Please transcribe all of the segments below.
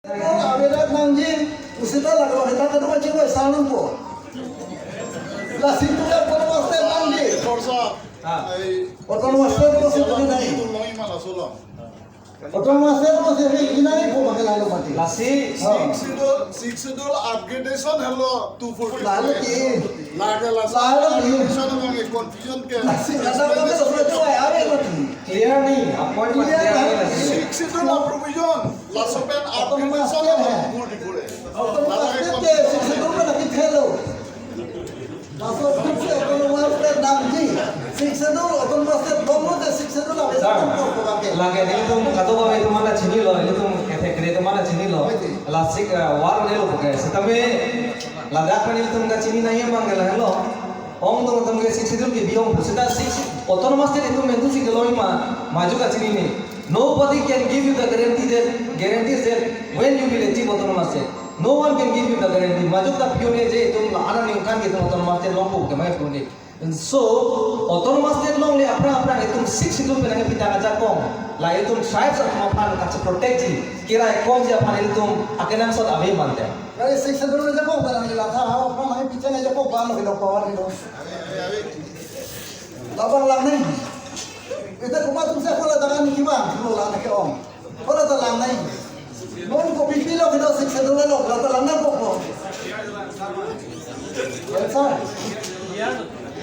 Aberat nangjing usita lagu kita kedua cewek salam po. Lah situ kan kalau master nangjing. Korsa. Oton master ko situ nai. Tulungi malah sulam. Oton master ko situ ginani po pakai lalu mati. Lasi Six idol upgradation hello 240. Lalu ki. Laga Lalu ki. upgradation में confusion के. Lasi kata kata sudah cewek abe mati. clear नहीं appointment Clear clear नहीं। नहीं Six idol upgradation. Last open upgradation है good good. Oton master ke situ kan lagi hello. Masuk kursi oton master nangjing. Situ oton master bongo te situ lah. lagi ini tuh kado bawa itu mana cini loh ini tuh kategori itu mana cini loh lasik war nih loh pakai setame ladak kan itu nggak cini nanya bang gak lo om tuh tuh nggak sih itu biong sudah sih otonomous itu mentu sih kalau ima maju ke cini nih nobody can give you the guarantees that when you will achieve autonomous no one can give you the guarantee maju ke pione je itu ada nih kan gitu autonomous lompo ke mai pione so autonomous long le apra itu 6 itu pengen kita ngajak kong lah itu tribes of mapan kaca protect kira kong dia pan itu akenan sot abe mante Kali situ dulu aja kok barang hilang. Tahu apa main pican aja kok balo hilang power itu. Labang lang nih. Itu kumatum saya kalau tangan kiban dulu lah nak om. Kalau talang nih. Non ko pipilo kita situ dulu lo kalau talang nak kok.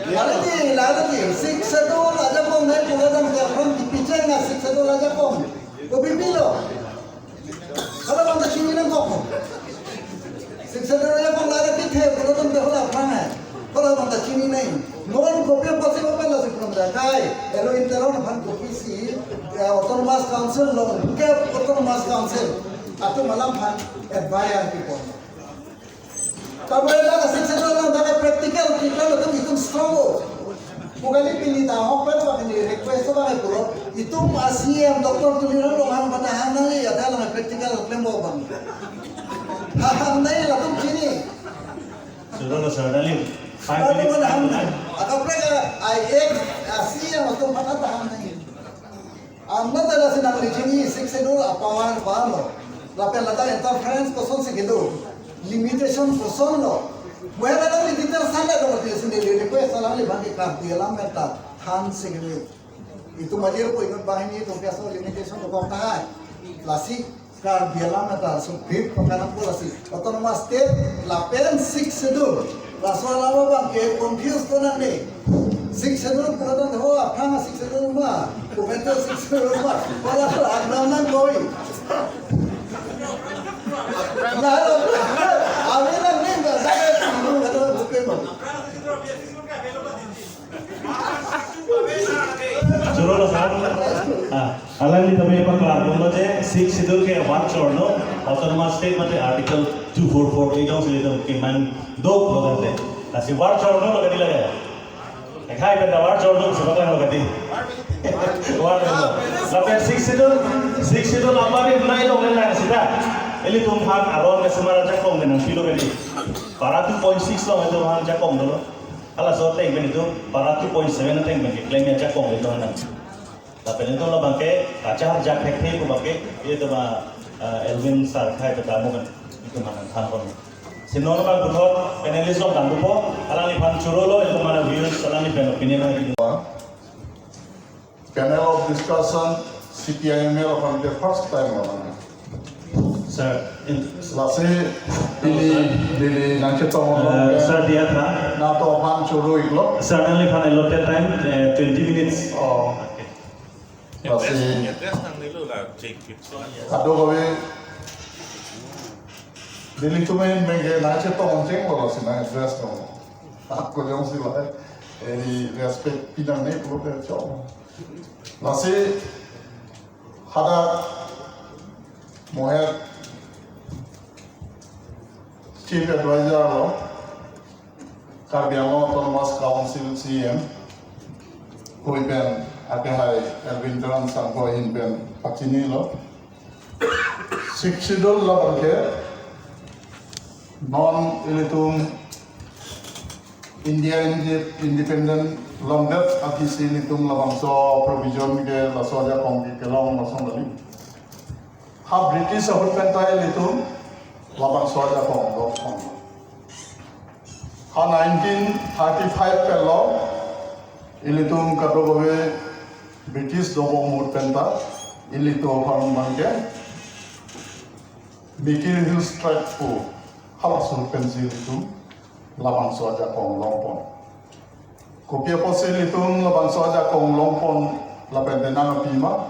Ya lagi situ dulu aja kok naik kalau tangan kiban pican nggak situ dulu aja kok. Ko pipilo. Kalau bang sini nang kok. Sebenarnya pun ada kita kalau tuh dah lah mana, kalau mana cini nih, non kopi pasti apa lah sebelum jagai, elo interon han kopi si, autonomous council loh, bukan autonomous council, atau malam han advisory people. Kalau ada sebenarnya ada practical kita itu hitung strong. Bukan pilih tahu apa itu akan di request apa itu, itu masih yang dokter tulisan loh han pada han nih ada lah practical lembaga bang. Haham नहीं lah तुम चीनी सुनो sir डालिए 5 kalau minutes mana ham agar mereka ayek asia atau mana tahan नहीं amna tada से नाम लिखनी 6 schedule अपावर बालो लापे लता इंटरफेरेंस कोसन से किदो limitation कोसन low wala lang ni detail sana do mati sendiri request salah ni bagi kar di alam meta han segini itu majir ko ingat bahini itu biasa limitation to kau tahan lasi kar bialam eta so big pakanan ko lasi autonomous state lapen 6 schedule raswa lama bang ke confuse ko nan ni 6 schedule ko dan ho apang 6 schedule ma ko beto 6 schedule ma wala ko agnaman koi na ame na ni ba sabe ko buke mo सुनो sir अलग तमें एक बार बोलो जे 6 schedule के one छोड़नो autonomous state में article 244 ए जाऊं से लेते के मन दो बोलते ऐसे वन छोड़नो लगा लगे खाई पे वन छोड़नो से लगा लगा वन लगे 6 शेड्यूल हमारे नहीं लोग लेना है सीधा एली तुम हाथ आरोन में समारा जाकों में number kilo Bailey para 2.6 lo itu hang jakoं dulu ala so teng ben itu para 2.7 teng ben claim ya jakoं itu hang tapi itu lo bangke acar jak hekte ko bangke itu ba Elvin sar khai ta mo kan itu mana than kon sinon ba buthot panelist lo dan po ala ni pan churo lo itu mana views ala ni pen opinion itu Panel of discussion CPIM of the first time orang. sir Lasi di nanti tahun sir dia था na to pan churu iklo. certainly fan allotted time 20 minutes Oh. Lasi Address nang nilo lah check it. kado gawe Dili cuma yang bengke nanti tahun ceng lo lasi na address to. Aku yang sila di respect pinang ni perlu tercoba. Lasi ada moher Chief Advisor lo Karbi Anglong Autonomous Council CM Kui pen ake hai Elvin Turan Sangko in pen Pakini lo Siksidol lo bangke Non ilitum India Independent London Akisi ilitum labangso provision ke laso aja kongki ke long lasong dali Ha British ahut pen tayo ilitum soja kong lo kong. Ha 1935 pello ilitum katogowe British dobo murtenta ilito harun bangke Mikir Hills Tract pu halasul pensil itu labang soja kong longpon. Kopia posil itu labang soja kong longpon lapendena pima.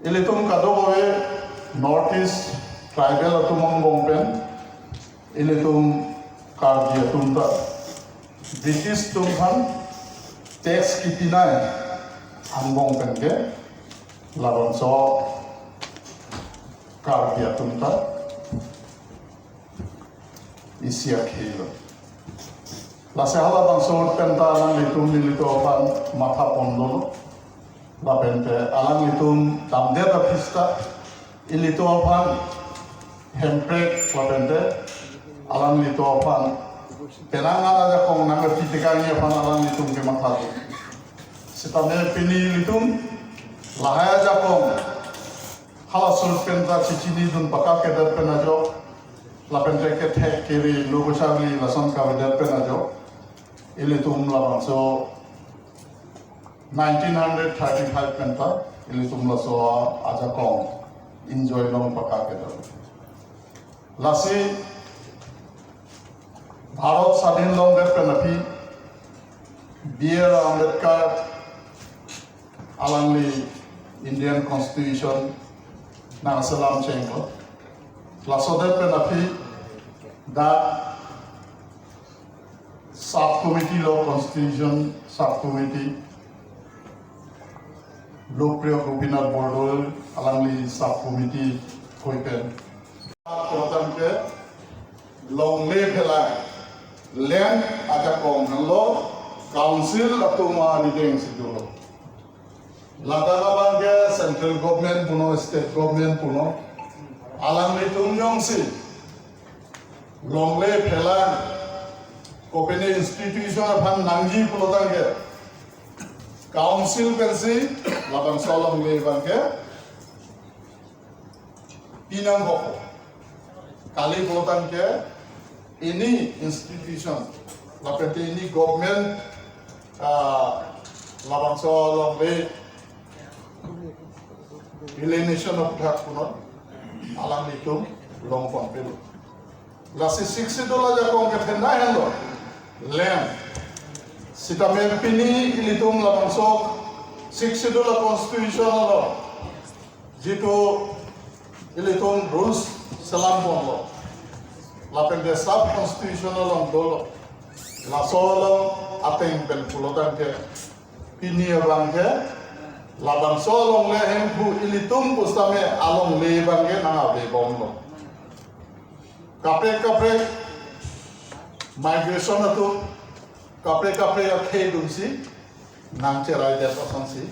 Ilitum kadogowe Northeast Tribal atumong gongpen ilitum kardia tumta British tumhan tax kitinai anggong penke labang so kardia tumta isiak hilo. Lase hala bang so penta alang litum nilito pan mata pondolo la pente alang litum tamdera pista ilito pan hemprek la pente alang lito pan penangan aja kong nanga titikanya pan alang litum ke mata sitame pini litum lahaya aja kong hala sul penta cicini dun paka kedar penajo la pente ke thek kiri logo sabli lasan ka kedar penajo ilitum la so 1935 penta ilitum la so aja kong enjoy long paka kedar lasi Bharat स्वाधीन लोग पेनाफी B.R. Ambedkar alangli Indian Constitution na salam chengo lasode penafi da subcommittee law constitution subcommittee Lokpriya Gopinath Bordol alangli subcommittee koipen program ke long le phela land aja kong lo council atuma leading sidulo ladaga bange central government puno state government puno alam litum yongsi long le phela kopene institution phan nangji puno tange council pensi labang solong le bange pinang hoko kali puno tange ini institution lapente ini government labang solong le nation of hak puno alam litum long pon pelu lasi $60 ja kong ke thenda hendo land sita men pini ilitum labang so $60 constitution lo jitu ilitum rules salam pon lo lapende sub constitutional long dolo la solo ateng ben pulotan ke pini bangke labang solong le hempu ilitum pustame along le bangke na be bomlo kape migration atu kape ya khedumsi nang cherai de pasansi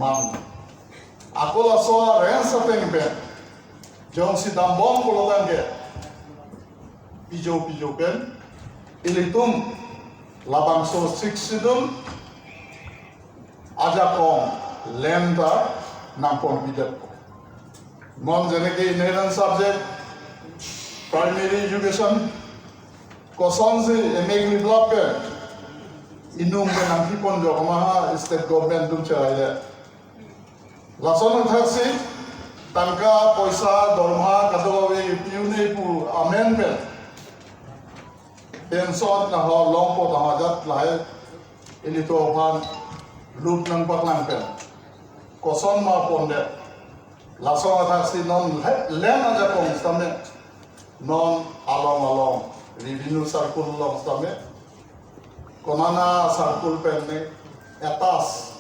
mang akola so ren sateng be jongsi dambong pulotan ke pijo pen ilitum labang so 6 aja kong lenda nampon bidat ko mon jeneke inherent subject primary education kosonsi emegli block inung ke nangki pon jo kamaha state government dum chaile lason thasi tangka poisa dorma kadowe piune pu amendment pensot na ho longpo tamajat lahe ilito han loop nang paklang pen koson ma ponde lason athasi non len aja kong stame non along revenue circle long stame konana circle pen ne atas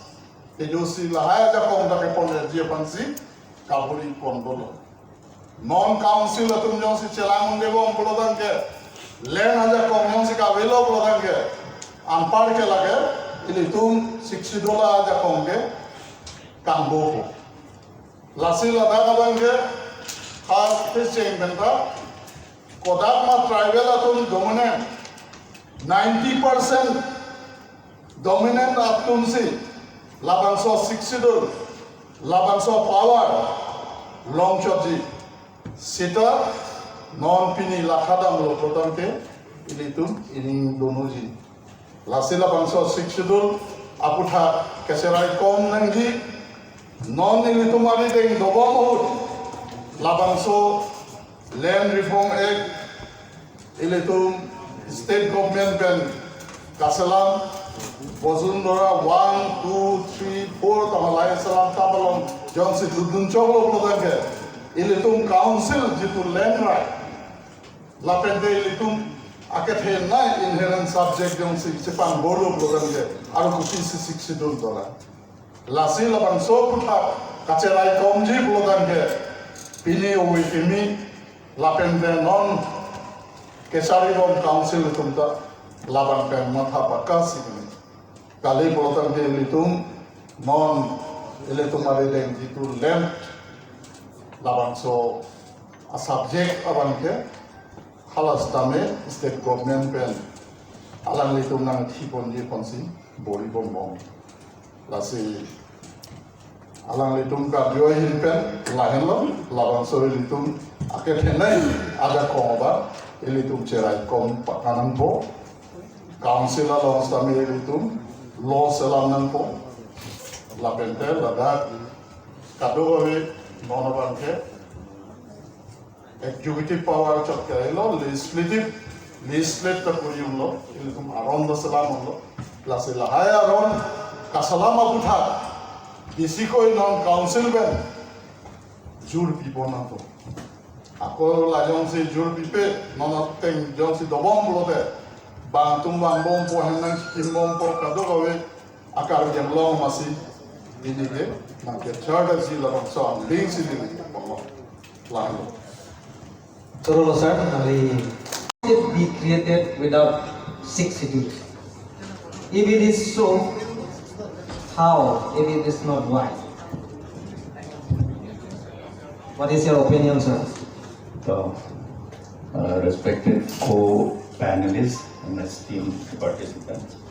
pedosi lahe aja kong take ponde je pansi kaburi pon bolo non council atum jong si chelang debong polodan ke len aja kong jong si ka velo polodan ke ampar ke lage ilitum $60 aja kongge kambo lasi lada kabangge har fishing benta kodak ma tribal atum dominant 90% dominant atum si labangso $60 labangso power long chotji sita non pini lakhadam lo protante ilitum ini donoji lasila bangso 6 schedule aputha keserai kom nangji non ilitum ari deng dobom labangso land reform act ilitum state government ben kasalam Bozundora 1, 2, 3, 4 tamalai salam tabalong Johnson dudun choklo protante ilitum council jitu land right lapende ilitum aket henna inherent subject jong si Jepang bolo protante aru kuti si 62 dola lasi lapang so puta kacerai komji protante pini owi imi lapende non kesari rom council tumta laban pen matha pakas ini kali protante ilitum non ilitum ari deng jitu land laban so a subject aban ke halas tame state government pen alang litum nang thipon ji ponsi bori bombong lasi alang litum ka dio hin pen lahen lo laban so litum aket henai ada koba litum cerai kom pakanan po council along tame litum law selam nan po lapente ladak kado we monoban ke executive power chok ke lo legislative tak uyum lo ilitum aron da salam lo la se la haya aron ka salama butha isi ko non council ben jur pipo na to ako la jong se jur pipe non teng jong si dobom lo de bang tum bang bom po hanan kim bom po kado ko we akar jam lo masi ini ke na ke charter si la so ling si ni po plan Terus sir, kali be created without 6 schedules. If it is so, how? If it is not, why? What is your opinion, sir? So, respected co-panelists and esteemed participants.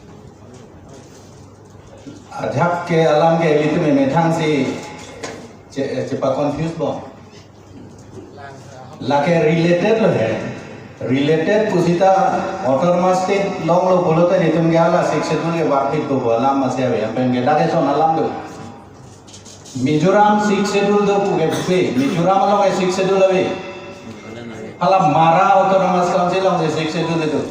Adhak ke alam ke itu memang si cepat confused bom. लाके related लो है related पुसिता autonomous state long lo bolo ta nitum ge ala section ge warthik ko alam ma se am pen ge dake son alam do Mizoram 6 schedule do puge pe Mizoram lo ge 6 schedule ave ala mara autonomous council lo ge 6 schedule do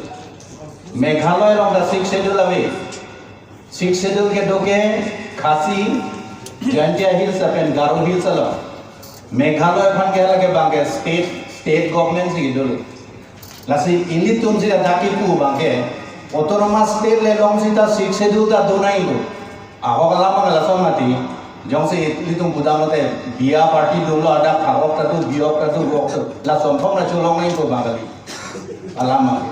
Meghalaya lo ge 6 schedule ave 6 schedule ke doke khasi Jaintia hills apen Garo hills lo Meghalaya fan ke lage bangke state government si dulu. Lasi ini tum si daki ku bangke autonomous state le long si ta 6 schedule ta donai itu. Ako kalama ngalason mati. Jong si ini tum budam lote biya party dulu ada khawok ta tu biok ta tu gok tu. La sompong na chulong nai ko bangali. Alama.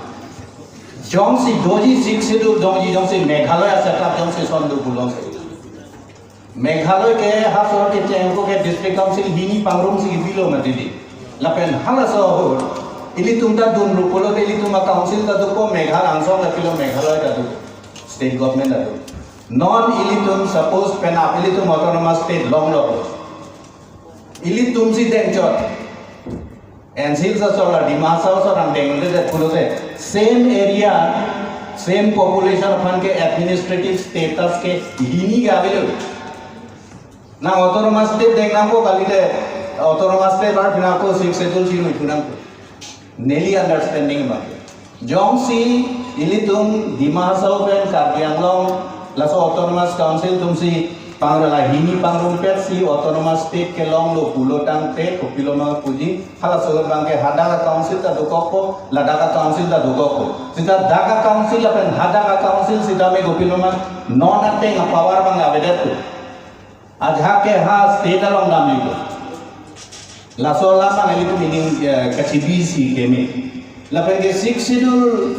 Jong si doji 6 schedule jong si Meghalaya setup jong si son du bulong si. Meghalaya ke hasor ke cengko ke district council hini pangrum si bilo mati di. Lapen halas oh, ini tumda dum rupolo ini tumda council ta duko Meghalaya ansong la pilo Meghalaya ta du state government ta du. Non ini tum suppose pena ini tum autonomous state long lo. Ini tum si dengchot. Ensil sa sola dimasa sa ram dengle de pulo de same area same population fan ke administrative status ke hini gavelo. Na autonomous state देखना को कल इधर autonomous state बार फिर आपको 6 schedule चीज़ हुई पुनः नेली understanding बाकी Jong सी इली तुम दिमासाव पेन कार्यालय लासो autonomous council तुम सी पांगरला हिनी पांगरुम पेट सी autonomous state के लोंग लो पुलोटांग पे कोपिलो में पुजी हाला सोगर बांके हाडाका council ता दुकोको लडाका council ता दुकोको सिता डाका council अपन हाडाका council सिता में कोपिलो में non acting power बांगे आवेदन Adha ke ha state along nam ligo. La sola ma ngali tu meaning kachibisi keme. La penge 6 schedule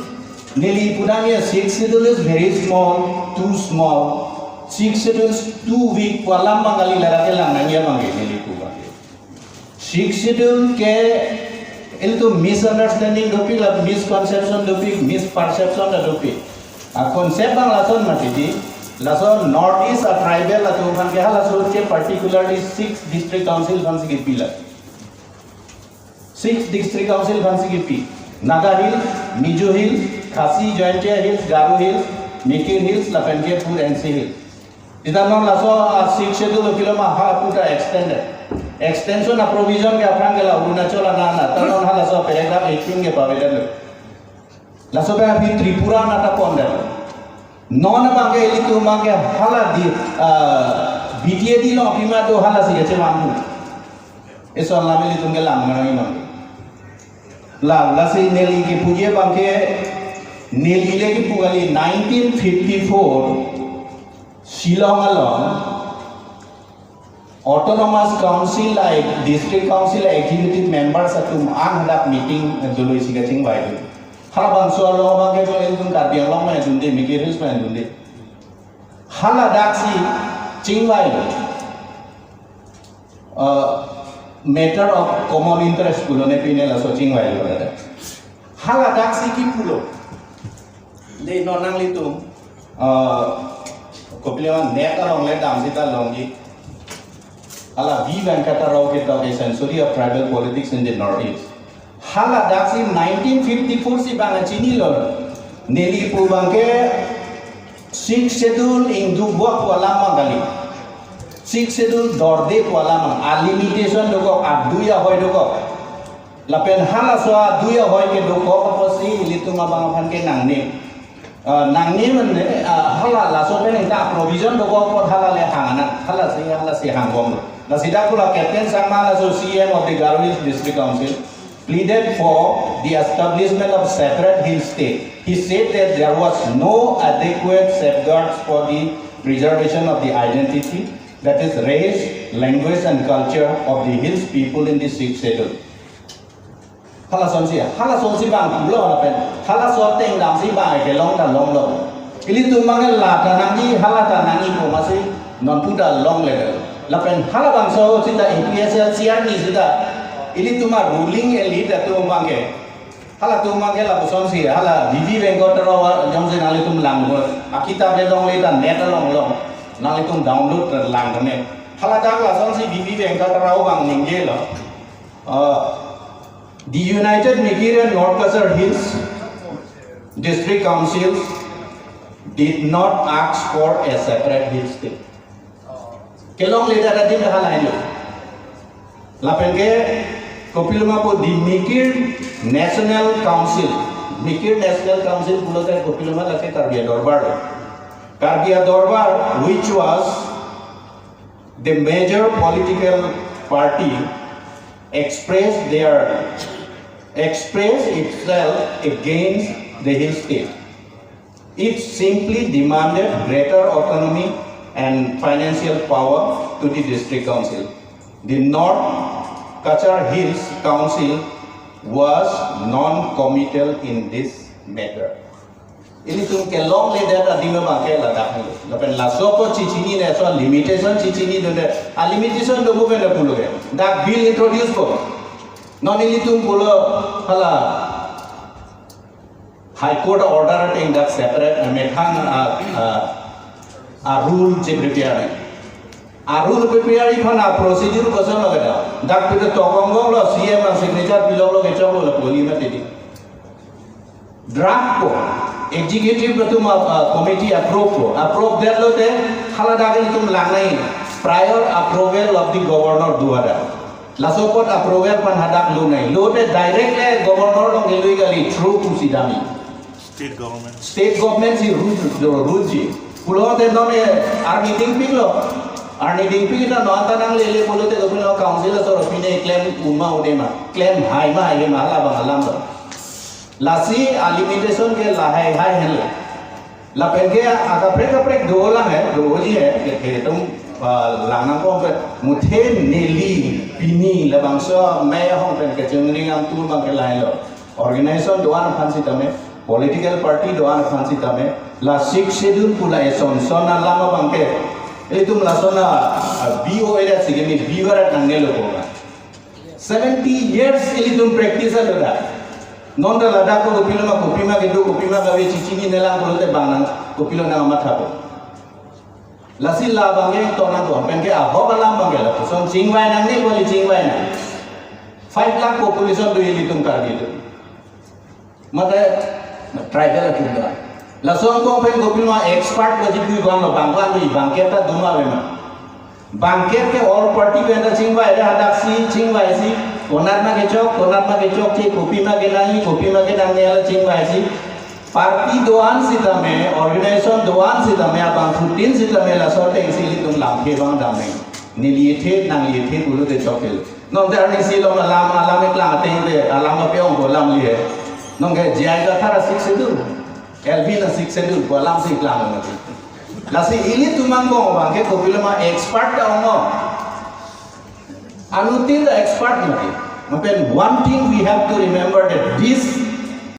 nili pudania 6 schedule is very small, too small. 6 schedule is too weak. Walam mangali lara ke lang nangia mangi nili kuba. 6 schedule ke itu misunderstanding dopi la misconception dopi misperception dopi. A concept bang lason matidi. Laso northeast a tribal la to fan ke hala so ke particularly 6 district council fan se pila 6 district council fancy gipi. Naga Hills, Mijo Hills, Khasi Jointia Hills, Garu Hills, Mikir Hills, Lapenkiapur, NC Hills. Kita non laso 6 schedule kiloma ha puta extended. Extension of provision ke apang ke la Arunachal na tanon ha laso paragraph 18 ke paveda. Laso pe api Tripura nata ponder. Non bangke itu bangke hala di BTA di lo prima do hala sih kece mampu. Eso lameli tungge lam mana ini. La lasi neli ki puji bangke neli lagi pugali 1954 Shillong along autonomous council like district council executive members atum ang meeting dulu isi kacing baik. Hala bangso along bangke ko itu karbiang long mana dunde mikir hills mana dunde. Hala daksi cingwai matter of common interest pulo ne pine la so cingwai lo ada. Hala daksi ki pulo. Le nonang litum Kopiliwan net along le dam sita longi. Hala V Venkata Rao kita ke century of tribal politics in the northeast. Hala daksi 1954 si banga chini lo. Neli pulbangke 6 schedule ingdu buat wala mangali. 6 schedule dorde wala mang. A limitation doko aduya hoy doko. Lapen hala soa aduya hoy ke doko posi litu mabang ke nangne. Nangne mene hala laso pe nta provision doko pot hala le hangana. Hala si hangom. Na sida kula captain sama laso CM of the Garu Hills District Council pleaded for the establishment of separate hill state. He said that there was no adequate safeguards for the preservation of the identity, that is race, language and culture of the hills people in the 6th schedule. Hala sonsi bang pulo na pen. Hala sorteng dam si bang ke long lo. Ili tu mangal la tanangi hala tanangi ko masih non puda long le. La pen hala bang so sita IPSL CR ni sita. Ili tu ma ruling elite tu mangal. Hala tu mangal la puson si hala Vivi Venkatarawa jom se nali tum lang mo. Akita be long le ta net long. Nali tum download ter lang ne. Hala dak la son si Vivi Venkatarawa bang ningge lo. The United Mikir and North Kasar Hills District Councils did not ask for a separate hill state. Kelong later that din halain lo. Lapenge Kopiluma po the Mikir National Council pulo ta Kopiluma lake Karbia Dorbar which was the major political party expressed itself against the hill state. It simply demanded greater autonomy and financial power to the district council. The North Kachar Hills Council was non-committal in this matter. Ini tum ke long le da di me bangke la dak ni. Lapen la sopo cicini ne so limitation cicini donde a limitation do mo vela pulo ke. Dak bill introduce ko. Non ini tum pulo hala high court order ting dak separate mekhang a rule je prepare. A rule prepare ikhon a procedure kosan lagada. Dak pita tokongong lo CM ang signature bilong lo ke chok lo poli ma tedi. Draft ko executive betum committee approve that lo te hala dagin tum langnai prior approval of the governor duada lasopot approval pan hadak lo nai lo te direct governor long illegally through to sidami State government. state government si rules ji pulo te non ar meeting pig na non tanang lele pulo te governor council so pine claim uma udema claim hai ma hala bang alam Lasi limitation के लाहे हाय हैं लापेंगे आका प्रेक दो लांग है दो जी है कि तुम लांग को मुठे नेली पिनी लबांगसो मैं हम पेन के चंगरिंग हम तुम बांके लाए लो organization doan fancy tame political party doan fancy tame la 6 schedule pula eson sona lama baंके ये तुम la sona BO era sigemi biwara tangne lo होगा 70 years ये तुम practice low non da lada ko kopima ke do kopima ga we cicini nelang ko te banang kopilo na matha ko lasil la bange to na ko pen ke a ho balam bange la son chingwai nang ne boli chingwai na 5 lakh population do ilitum kardi itu. Mata tribal akunda. Lasong kong pen gopil ma expert bajit kui bang lo banglan lui bangket ta duma bema. Bangket ke all party benda chingwa ada hadaksi chingwa isi. Konar ma kecok cik kopi ma ke nang nela chingwa isi. Parti doan sita me organization doan sita me abang rutin sita me lasong te isi litum lam ke bang dameng. Niliethe nang liethe bulu de chokel. Nong dar ni silong alam eklang ateng de alam apiong ko lam lihe. Nong ke jaga thara 6 schedule. LV na 6 schedule ko alam sik lang ngati. Lasi ini tumang ko bang ke kopilo ma expert ta ongo. Anutin the expert ngati. Mapen one thing we have to remember that this